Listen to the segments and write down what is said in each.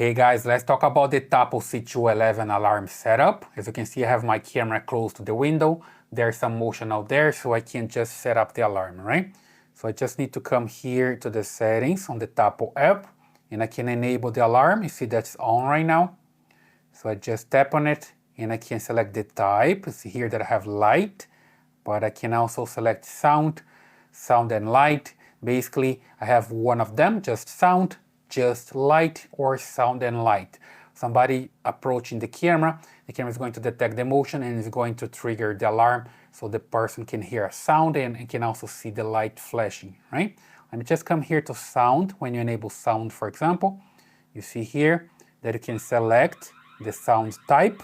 Hey guys, let's talk about the Tapo C211 alarm setup. As you can see, I have my camera close to the window. There's some motion out there, so I can just set up the alarm, right? So I just need to come here to the settings on the Tapo app, and I can enable the alarm. You see that's on right now. So I just tap on it, and I can select the type. You see here that I have light, but I can also select sound and light. Basically, I have one of them, just sound, just light, or sound and light. Somebody approaching the camera is going to detect the motion and is going to trigger the alarm so the person can hear a sound and can also see the light flashing, right? Let me just come here to sound. When you enable sound, for example, you see here that you can select the sound type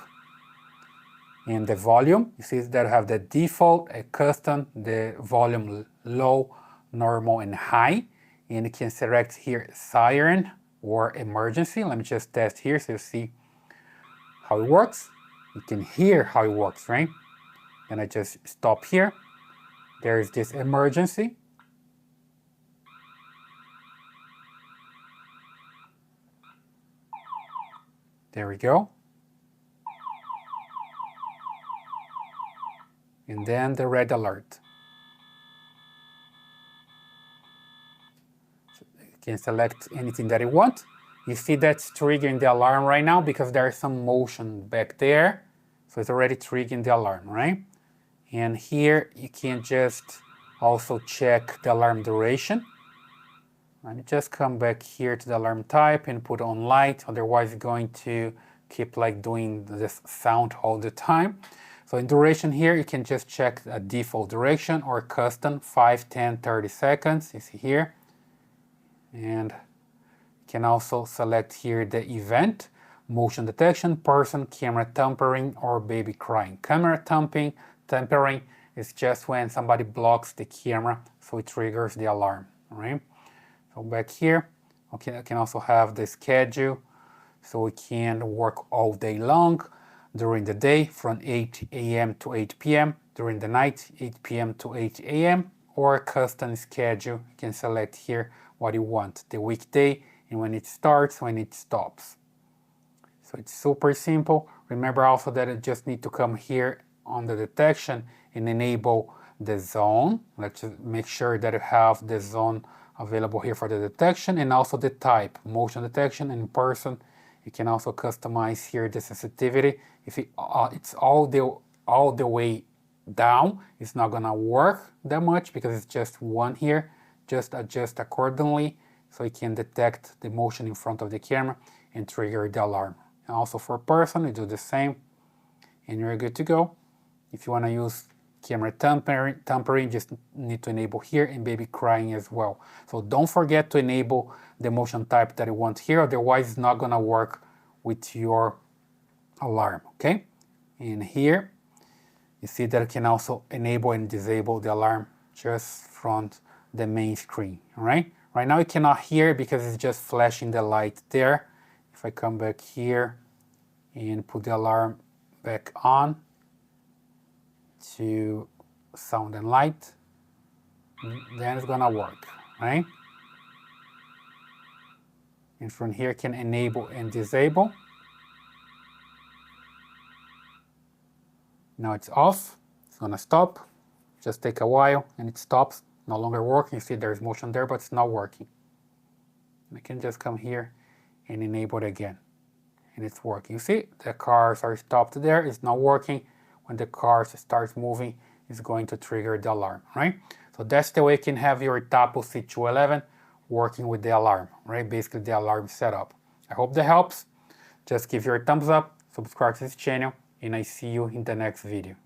and the volume. You see that I have the default, a custom, the volume low, normal, and high. And you can select here Siren or emergency. Let me just test here so you see how it works. You can hear how it works, right? And I just stop here. There's this emergency. There we go. And then the red alert. Can select anything that you want. You see that's triggering the alarm right now because there's some motion back there. So it's already triggering the alarm, right? And here you can just also check the alarm duration. Let me just come back here to the alarm type and put on light. Otherwise it's going to keep like doing this sound all the time. So in duration here, you can just check a default duration or custom 5, 10, 30 seconds. You see here. And you can also select here the event, motion detection, person, camera tampering, or baby crying. Camera tampering is just when somebody blocks the camera, so it triggers the alarm, right? So back here, okay, I can also have the schedule, so we can work all day long, during the day from 8 a.m. to 8 p.m., during the night 8 p.m. to 8 a.m., or custom schedule. You can select here what you want, the weekday, and when it starts, when it stops. So it's super simple. Remember also that you just need to come here on the detection and enable the zone. Let's just make sure that you have the zone available here for the detection, and also the type, motion detection and person. You can also customize here the sensitivity. If it's all the way down, it's not gonna work that much because it's just one here. Just adjust accordingly so you can detect the motion in front of the camera and trigger the alarm. And also for person, you do the same and you're good to go. If you want to use camera tampering, just need to enable here, and baby crying as well. So don't forget to enable the motion type that you want here, otherwise it's not gonna work with your alarm, okay? And here, you see that you can also enable and disable the alarm just from the main screen, all right? Right now you cannot hear because it's just flashing the light there. If I come back here and put the alarm back on to sound and light, then it's gonna work, right? And from here can enable and disable. Now it's off, it's gonna stop, just take a while and it stops, no longer working. You see there's motion there, but it's not working. I can just come here and enable it again, and it's working. You see the cars are stopped there, it's not working. When the car starts moving, it's going to trigger the alarm, right? So that's the way you can have your Tapo C211 working with the alarm, right? Basically the alarm setup. I hope that helps. Just give your thumbs up, subscribe to this channel, and I see you in the next video.